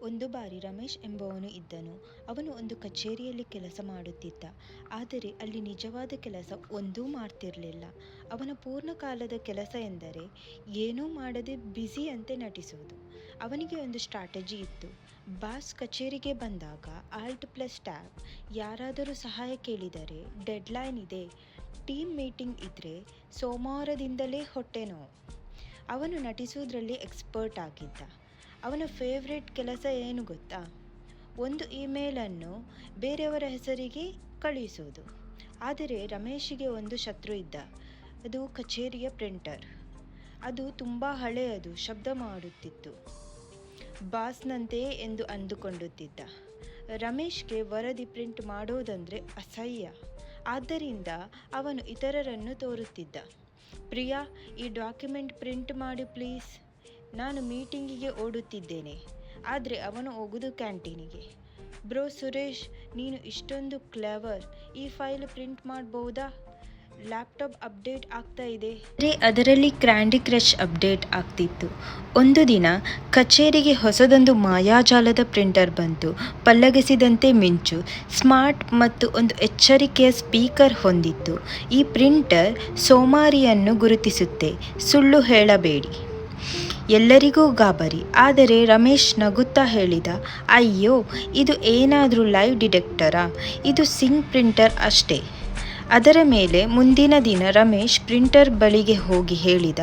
ಒಂದು ಬಾರಿ ರಮೇಶ್ ಎಂಬುವನು ಇದ್ದನು. ಅವನು ಒಂದು ಕಚೇರಿಯಲ್ಲಿ ಕೆಲಸ ಮಾಡುತ್ತಿದ್ದ. ಆದರೆ ಅಲ್ಲಿ ನಿಜವಾದ ಕೆಲಸ ಒಂದೂ ಮಾಡ್ತಿರಲಿಲ್ಲ. ಅವನ ಪೂರ್ಣಕಾಲದ ಕೆಲಸ ಎಂದರೆ ಏನೂ ಮಾಡದೆ ಬ್ಯುಸಿಯಂತೆ ನಟಿಸುವುದು. ಅವನಿಗೆ ಒಂದು ಸ್ಟ್ರಾಟಜಿ ಇತ್ತು. ಬಾಸ್ ಕಚೇರಿಗೆ ಬಂದಾಗ Alt+Tab, ಯಾರಾದರೂ ಸಹಾಯ ಕೇಳಿದರೆ ಡೆಡ್ಲೈನ್ ಇದೆ, ಟೀಮ್ ಮೀಟಿಂಗ್ ಇದ್ರೆ ಸೋಮವಾರದಿಂದಲೇ ಹೊಟ್ಟೆ ನೋವು. ಅವನು ನಟಿಸುವುದರಲ್ಲಿ ಎಕ್ಸ್ಪರ್ಟ್ ಆಗಿದ್ದ. ಅವನ ಫೇವ್ರೆಟ್ ಕೆಲಸ ಏನು ಗೊತ್ತಾ? ಒಂದು ಇಮೇಲನ್ನು ಬೇರೆಯವರ ಹೆಸರಿಗೆ ಕಳುಹಿಸುವುದು. ಆದರೆ ರಮೇಶಿಗೆ ಒಂದು ಶತ್ರು ಇದ್ದ. ಅದು ಕಚೇರಿಯ ಪ್ರಿಂಟರ್. ಅದು ತುಂಬ ಹಳೆಯದು, ಶಬ್ದ ಮಾಡುತ್ತಿತ್ತು. ಬಾಸ್ನಂತೆಯೇ ಎಂದು ಅಂದುಕೊಳ್ಳುತ್ತಿದ್ದ. ರಮೇಶ್ಗೆ ವರದಿ ಪ್ರಿಂಟ್ ಮಾಡೋದಂದರೆ ಅಸಹ್ಯ. ಆದ್ದರಿಂದ ಅವನು ಇತರರನ್ನು ತೋರುತ್ತಿದ್ದ. ಪ್ರಿಯಾ, ಈ ಡಾಕ್ಯುಮೆಂಟ್ ಪ್ರಿಂಟ್ ಮಾಡಿ ಪ್ಲೀಸ್. ನಾನು ಮೀಟಿಂಗಿಗೆ ಓಡುತ್ತಿದ್ದೇನೆ. ಆದರೆ ಅವನು ಹೋಗುವುದು ಕ್ಯಾಂಟೀನಿಗೆ. ಬ್ರೋ ಸುರೇಶ್, ನೀನು ಇಷ್ಟೊಂದು ಕ್ಲೆವರ್, ಈ ಫೈಲ್ ಪ್ರಿಂಟ್ ಮಾಡಬಹುದಾ? ಲ್ಯಾಪ್ಟಾಪ್ ಅಪ್ಡೇಟ್ ಆಗ್ತಾ ಇದೆ. ಅದರಲ್ಲಿ ಕ್ಯಾಂಡಿ ಕ್ರಶ್ ಅಪ್ಡೇಟ್ ಆಗ್ತಿತ್ತು. ಒಂದು ದಿನ ಕಚೇರಿಗೆ ಹೊಸದೊಂದು ಮಾಯಾಜಾಲದ ಪ್ರಿಂಟರ್ ಬಂತು. ಪಲ್ಲಗಿಸಿದಂತೆ ಮಿಂಚು, ಸ್ಮಾರ್ಟ್ ಮತ್ತು ಒಂದು ಎಚ್ಚರಿಕೆಯ ಸ್ಪೀಕರ್ ಹೊಂದಿತ್ತು. ಈ ಪ್ರಿಂಟರ್ ಸೋಮಾರಿಯನ್ನು ಗುರುತಿಸುತ್ತೆ, ಸುಳ್ಳು ಹೇಳಬೇಡಿ. ಎಲ್ಲರಿಗೂ ಗಾಬರಿ. ಆದರೆ ರಮೇಶ್ ನಗುತ್ತಾ ಹೇಳಿದ, ಅಯ್ಯೋ, ಇದು ಏನಾದರೂ ಲೈವ್ ಡಿಟೆಕ್ಟರಾ? ಇದು ಸಿಂಕ್ ಪ್ರಿಂಟರ್ ಅಷ್ಟೇ. ಅದರ ಮೇಲೆ ಮುಂದಿನ ದಿನ ರಮೇಶ್ ಪ್ರಿಂಟರ್ ಬಳಿಗೆ ಹೋಗಿ ಹೇಳಿದ,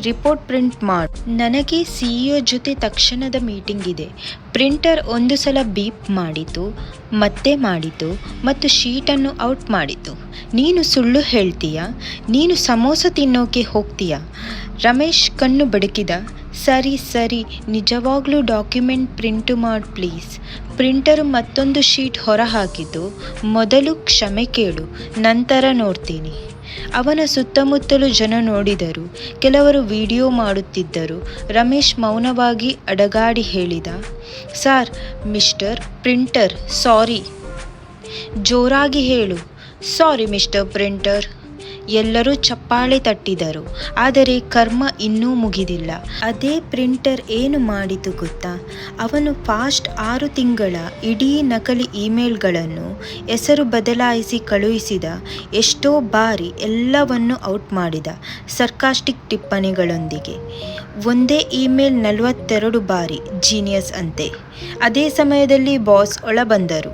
ರಿಪೋರ್ಟ್ ಪ್ರಿಂಟ್ ಮಾಡು. ನನಗೆ CEO ಜೊತೆ ತಕ್ಷಣದ ಮೀಟಿಂಗ್ ಇದೆ. ಪ್ರಿಂಟರ್ ಒಂದು ಸಲ ಬೀಪ್ ಮಾಡಿತು, ಮತ್ತೆ ಮಾಡಿತು ಮತ್ತು ಶೀಟನ್ನು ಔಟ್ ಮಾಡಿತು. ನೀನು ಸುಳ್ಳು ಹೇಳ್ತೀಯಾ? ನೀನು ಸಮೋಸ ತಿನ್ನೋಕೆ ಹೋಗ್ತೀಯಾ? ರಮೇಶ್ ಕಣ್ಣು ಬಡಕಿದ. ಸರಿ, ನಿಜವಾಗ್ಲೂ ಡಾಕ್ಯುಮೆಂಟ್ ಪ್ರಿಂಟ್ ಮಾಡು ಪ್ಲೀಸ್. ಪ್ರಿಂಟರು ಮತ್ತೊಂದು ಶೀಟ್ ಹೊರಹಾಕಿತು. ಮೊದಲು ಕ್ಷಮೆ ಕೇಳು, ನಂತರ ನೋಡ್ತೀನಿ. ಅವನ ಸುತ್ತಮುತ್ತಲು ಜನ ನೋಡಿದರು. ಕೆಲವರು ವಿಡಿಯೋ ಮಾಡುತ್ತಿದ್ದರು. ರಮೇಶ್ ಮೌನವಾಗಿ ಅಡಗಾಡಿ ಹೇಳಿದ, ಸಾರ್, ಮಿಸ್ಟರ್ ಪ್ರಿಂಟರ್, ಸಾರಿ. ಜೋರಾಗಿ ಹೇಳು, ಸಾರಿ ಮಿಸ್ಟರ್ ಪ್ರಿಂಟರ್. ಎಲ್ಲರೂ ಚಪ್ಪಾಳೆ ತಟ್ಟಿದರು. ಆದರೆ ಕರ್ಮ ಇನ್ನೂ ಮುಗಿದಿಲ್ಲ. ಅದೇ ಪ್ರಿಂಟರ್ ಏನು ಮಾಡಿತು ಗೊತ್ತಾ? ಅವನು ಫಾಸ್ಟ್ 6 ತಿಂಗಳ ಇಡೀ ನಕಲಿ ಇಮೇಲ್ಗಳನ್ನು ಹೆಸರು ಬದಲಾಯಿಸಿ ಕಳುಹಿಸಿದ. ಎಷ್ಟೋ ಬಾರಿ ಎಲ್ಲವನ್ನು ಔಟ್ ಮಾಡಿದ, ಸರ್ಕಾಸ್ಟಿಕ್ ಟಿಪ್ಪಣಿಗಳೊಂದಿಗೆ. ಒಂದೇ ಇಮೇಲ್ 42 ಬಾರಿ. ಜೀನಿಯಸ್ ಅಂತೆ. ಅದೇ ಸಮಯದಲ್ಲಿ ಬಾಸ್ ಒಳ ಬಂದರು.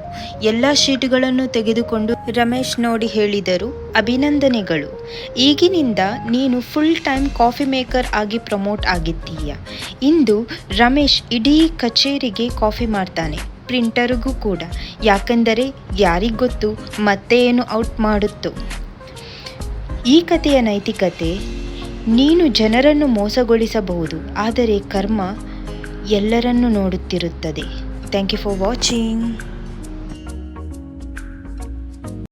ಎಲ್ಲ ಶೀಟ್ಗಳನ್ನು ತೆಗೆದುಕೊಂಡು ರಮೇಶ್ ನೋಡಿ ಹೇಳಿದರು, ಅಭಿನಂದನೆಗಳು. ಈಗಿನಿಂದ ನೀನು ಫುಲ್ ಟೈಮ್ ಕಾಫಿ ಮೇಕರ್ ಆಗಿ ಪ್ರಮೋಟ್ ಆಗಿದ್ದೀಯ. ಇಂದು ರಮೇಶ್ ಇಡೀ ಕಚೇರಿಗೆ ಕಾಫಿ ಮಾಡ್ತಾನೆ, ಪ್ರಿಂಟರ್ಗೂ ಕೂಡ. ಯಾಕೆಂದರೆ ಯಾರಿಗೊತ್ತು ಮತ್ತೆ ಏನು ಔಟ್ ಮಾಡುತ್ತೋ. ಈ ಕಥೆಯ ನೈತಿಕತೆ, ನೀನು ಜನರನ್ನು ಮೋಸಗೊಳಿಸಬಹುದು, ಆದರೆ ಕರ್ಮ ಎಲ್ಲರನ್ನು ನೋಡುತ್ತಿರುತ್ತದೆ. Thank you for watching.